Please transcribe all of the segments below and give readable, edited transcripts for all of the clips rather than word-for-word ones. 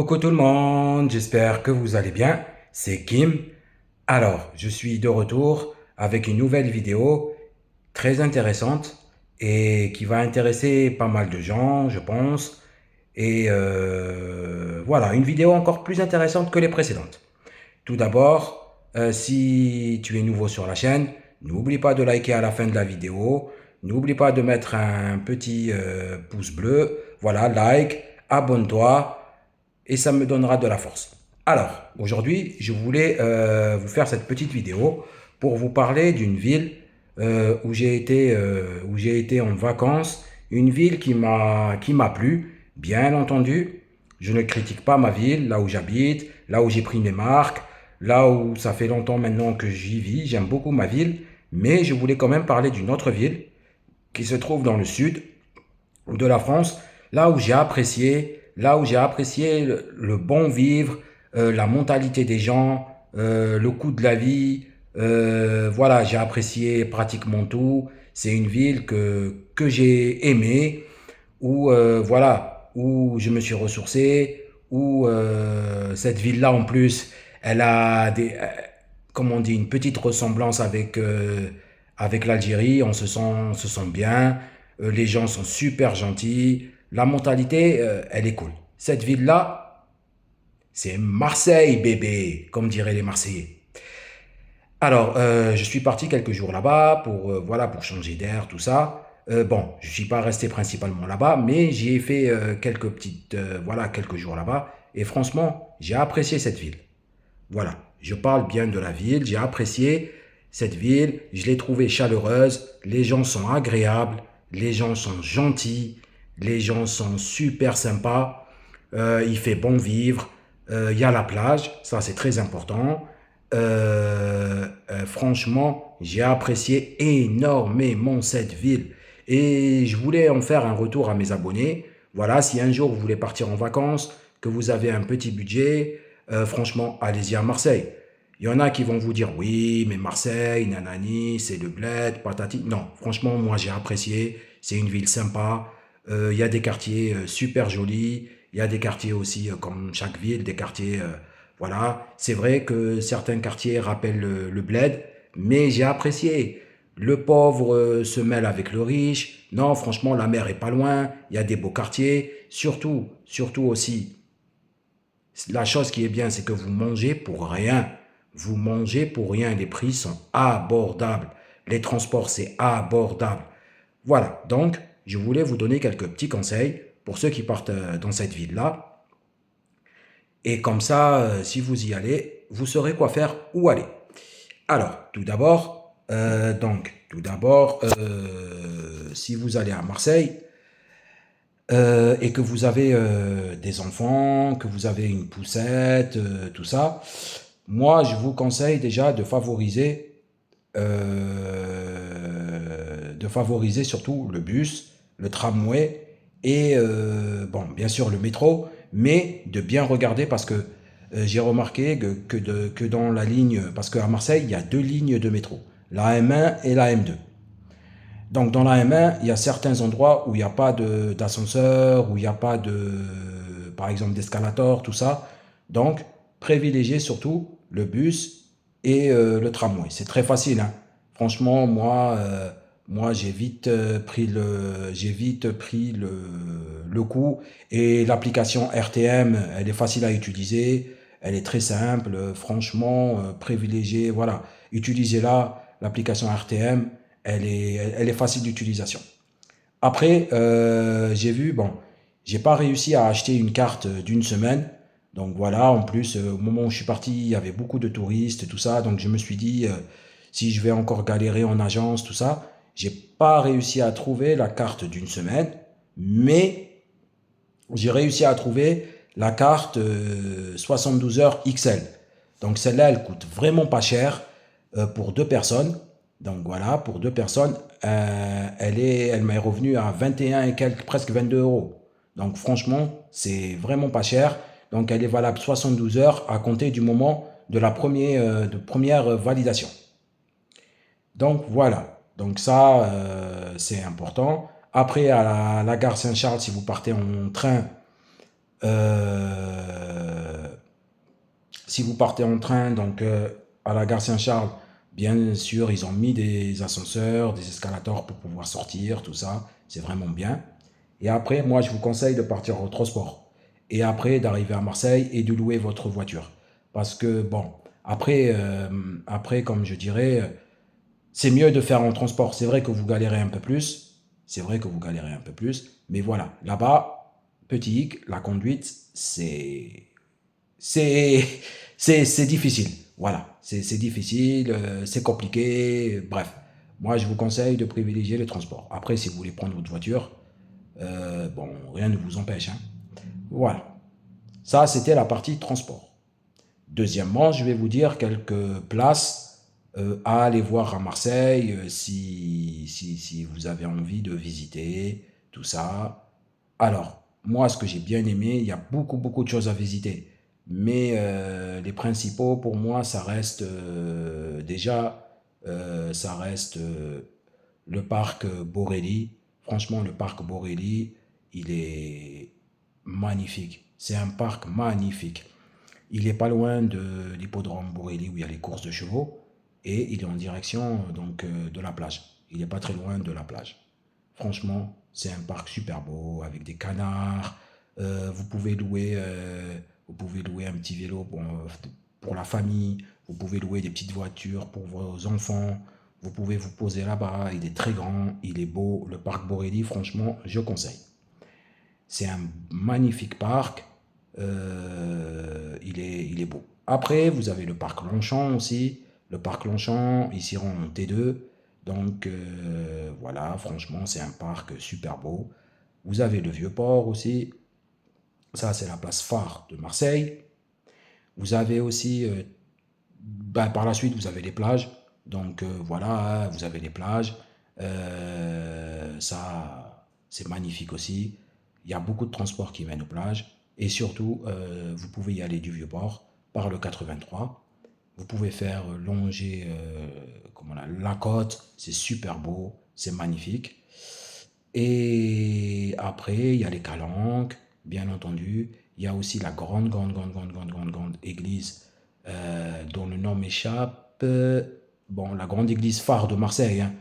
Coucou tout le monde, j'espère que vous allez bien. C'est Kim. Alors, je suis de retour avec une nouvelle vidéo très intéressante et qui va intéresser pas mal de gens, je pense. Et voilà, une vidéo encore plus intéressante que les précédentes. Tout d'abord, si tu es nouveau sur la chaîne, n'oublie pas de liker à la fin de la vidéo. N'oublie pas de mettre un petit pouce bleu. Voilà, like, abonne-toi et ça me donnera de la force. Alors, aujourd'hui, je voulais vous faire cette petite vidéo pour vous parler d'une ville où j'ai été en vacances, une ville qui m'a plu, bien entendu. Je ne critique pas ma ville, là où j'habite, là où j'ai pris mes marques, là où ça fait longtemps maintenant que j'y vis. J'aime beaucoup ma ville, mais je voulais quand même parler d'une autre ville qui se trouve dans le sud de la France, là où j'ai apprécié le bon vivre, la mentalité des gens, le coût de la vie. Voilà, j'ai apprécié pratiquement tout. C'est une ville que j'ai aimée, où je me suis ressourcé, où cette ville-là en plus, elle a comme on dit, une petite ressemblance avec l'Algérie. On se sent bien. Les gens sont super gentils. La mentalité, elle est cool. Cette ville-là, c'est Marseille, bébé, comme diraient les Marseillais. Alors, je suis parti quelques jours là-bas voilà, pour changer d'air, tout ça. Bon, je ne suis pas resté principalement là-bas, mais j'y ai fait voilà, quelques jours là-bas. Et franchement, j'ai apprécié cette ville. Voilà, je parle bien de la ville, j'ai apprécié cette ville, je l'ai trouvée chaleureuse, les gens sont agréables, les gens sont gentils, les gens sont super sympas, il fait bon vivre, il y a la plage, ça c'est très important. Franchement, j'ai apprécié énormément cette ville et je voulais en faire un retour à mes abonnés. Voilà, si un jour vous voulez partir en vacances, que vous avez un petit budget, franchement, allez-y à Marseille. Il y en a qui vont vous dire oui, mais Marseille, nanani, c'est le bled, patati. Non, franchement, moi j'ai apprécié. C'est une ville sympa. Il y a des quartiers super jolis. Il y a des quartiers aussi, comme chaque ville, des quartiers. Voilà. C'est vrai que certains quartiers rappellent le bled, mais j'ai apprécié. Le pauvre se mêle avec le riche. Non, franchement, la mer est pas loin. Il y a des beaux quartiers. Surtout aussi, la chose qui est bien, c'est que vous mangez pour rien. Vous mangez pour rien. Les prix sont abordables. Les transports, c'est abordable. Voilà. Donc, je voulais vous donner quelques petits conseils pour ceux qui partent dans cette ville-là. Et comme ça, si vous y allez, vous saurez quoi faire, où aller. Alors, si vous allez à Marseille, et que vous avez des enfants, que vous avez une poussette, tout ça, moi je vous conseille déjà de favoriser surtout le bus, le tramway et bon, bien sûr le métro, mais de bien regarder parce que j'ai remarqué que dans la ligne, parce qu'à Marseille il y a deux lignes de métro, la M1 et la M2. Donc dans la M1, il y a certains endroits où il n'y a pas d'ascenseur, où il n'y a pas par exemple, d'escalator, tout ça. Donc, privilégiez surtout le bus et le tramway. C'est très facile, hein. Franchement, moi j'ai vite pris le coup. Et l'application RTM, elle est facile à utiliser. Elle est très simple. Franchement, privilégiez, voilà. Utilisez-la, l'application RTM, elle est facile d'utilisation. Après, bon, j'ai pas réussi à acheter une carte d'une semaine. Donc voilà, en plus, au moment où je suis parti, il y avait beaucoup de touristes, tout ça. Donc je me suis dit, si je vais encore galérer en agence, tout ça, j'ai pas réussi à trouver la carte d'une semaine, mais j'ai réussi à trouver la carte 72 heures XL. Donc celle-là, elle coûte vraiment pas cher pour deux personnes. Donc voilà, pour deux personnes, elle m'est revenue à 21 et quelques, presque 22 euros. Donc franchement, c'est vraiment pas cher. Donc elle est valable 72 heures à compter du moment de la première validation. Donc voilà, donc ça c'est important. Après à la gare Saint-Charles, si vous partez en train, Euh, Si vous partez en train, donc à la gare Saint-Charles, bien sûr, ils ont mis des ascenseurs, des escalators pour pouvoir sortir, tout ça. C'est vraiment bien. Et après, moi, je vous conseille de partir au transport. Et après, d'arriver à Marseille et de louer votre voiture. Parce que, bon, après comme je dirais, c'est mieux de faire en transport. C'est vrai que vous galérez un peu plus. C'est vrai que vous galérez un peu plus. Mais voilà, là-bas, petit hic, la conduite, c'est c'est difficile. Voilà, c'est difficile, c'est compliqué. Bref, moi je vous conseille de privilégier le transport. Après, si vous voulez prendre votre voiture, bon, rien ne vous empêche, hein. Voilà, ça c'était la partie transport. Deuxièmement, je vais vous dire quelques places à aller voir à Marseille si vous avez envie de visiter, tout ça. Alors, moi, ce que j'ai bien aimé, il y a beaucoup de choses à visiter. Mais les principaux, pour moi, ça reste ça reste le parc Borelli. Franchement, le parc Borelli, il est magnifique. C'est un parc magnifique. Il est pas loin de l'hippodrome Borelli où il y a les courses de chevaux et il est en direction donc de la plage. Il n'est pas très loin de la plage. Franchement, c'est un parc super beau avec des canards. Vous pouvez louer un petit vélo pour la famille. Vous pouvez louer des petites voitures pour vos enfants. Vous pouvez vous poser là-bas. Il est très grand, il est beau. Le parc Borelli, franchement, je conseille. C'est un magnifique parc. Il est beau. Après, vous avez le parc Longchamp aussi. Le parc Longchamp, ici en T2. Donc voilà, franchement, c'est un parc super beau. Vous avez le Vieux-Port aussi. Ça, c'est la place phare de Marseille. Vous avez aussi, par la suite, vous avez les plages. Donc voilà, vous avez les plages. Ça, c'est magnifique aussi. Il y a beaucoup de transports qui mènent aux plages. Et surtout, vous pouvez y aller du Vieux-Port par le 83. Vous pouvez faire longer la côte. C'est super beau. C'est magnifique. Et après, il y a les calanques, bien entendu. Il y a aussi la grande église dont le nom m'échappe. Bon, la grande église phare de Marseille, hein.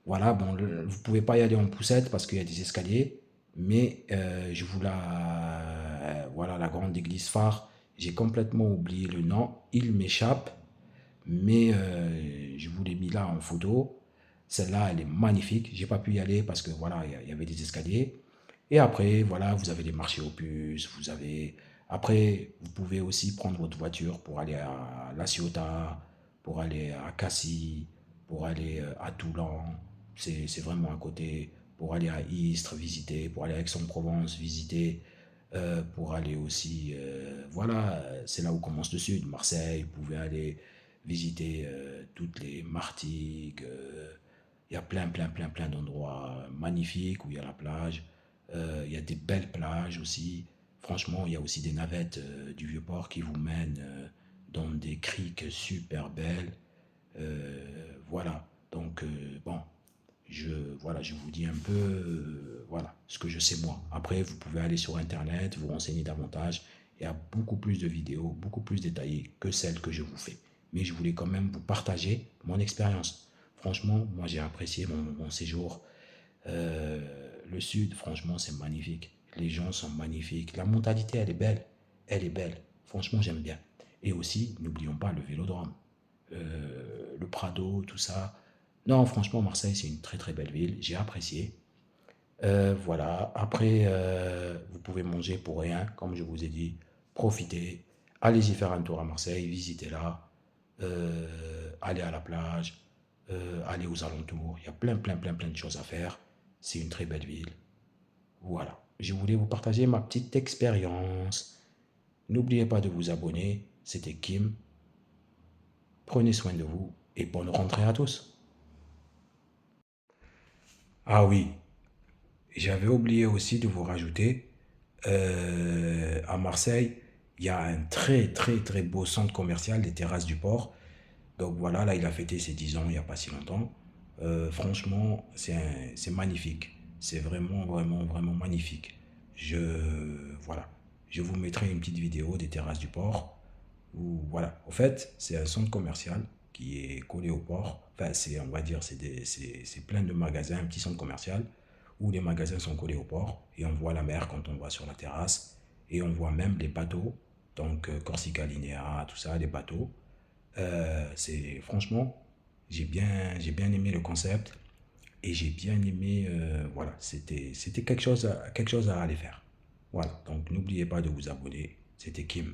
Voilà, bon, vous pouvez pas y aller en poussette parce qu'il y a des escaliers, mais voilà, la grande église phare. J'ai complètement oublié le nom, il m'échappe, mais je vous l'ai mis là en photo. Celle-là, elle est magnifique. J'ai pas pu y aller parce que voilà, il y avait des escaliers. Et après, voilà, vous avez les marchés aux puces, vous avez. Après, vous pouvez aussi prendre votre voiture pour aller à La Ciotat, pour aller à Cassis, pour aller à Toulon. C'est vraiment à côté. Pour aller à Istres, visiter, pour aller à Aix-en-Provence, visiter, pour aller aussi. Voilà, c'est là où commence le sud, Marseille. Vous pouvez aller visiter toutes les Martigues. Il y a plein d'endroits magnifiques où il y a la plage. Il y a des belles plages aussi. Franchement, il y a aussi des navettes du Vieux-Port qui vous mènent dans des criques super belles. Voilà. Donc, bon, je vous dis un peu voilà, ce que je sais moi. Après, vous pouvez aller sur Internet, vous renseigner davantage. Il y a beaucoup plus de vidéos, beaucoup plus détaillées que celles que je vous fais. Mais je voulais quand même vous partager mon expérience. Franchement, moi j'ai apprécié mon séjour. Le sud, franchement, c'est magnifique. Les gens sont magnifiques. La mentalité, elle est belle. Elle est belle. Franchement, j'aime bien. Et aussi, n'oublions pas le vélodrome. Le Prado, tout ça. Non, franchement, Marseille, c'est une très belle ville. J'ai apprécié. Voilà. Après, vous pouvez manger pour rien, comme je vous ai dit. Profitez. Allez-y faire un tour à Marseille, visitez-la. Allez à la plage, allez aux alentours. Il y a plein de choses à faire. C'est une très belle ville. Voilà. Je voulais vous partager ma petite expérience. N'oubliez pas de vous abonner. C'était Kim. Prenez soin de vous et bonne rentrée à tous. Ah oui, j'avais oublié aussi de vous rajouter, à Marseille, il y a un très beau centre commercial, les Terrasses du Port. Donc voilà, là, il a fêté ses 10 ans il n'y a pas si longtemps. Franchement, c'est magnifique. C'est vraiment magnifique. Voilà. je vous mettrai une petite vidéo des terrasses du port. Où, voilà, au fait, c'est un centre commercial qui est collé au port. Enfin, c'est, on va dire, c'est plein de magasins, un petit centre commercial où les magasins sont collés au port et on voit la mer quand on va sur la terrasse et on voit même les bateaux, donc Corsica Linea, tout ça, les bateaux. C'est franchement, j'ai bien aimé le concept et j'ai bien aimé, voilà, c'était quelque chose à aller faire. Voilà, donc n'oubliez pas de vous abonner. C'était Kim.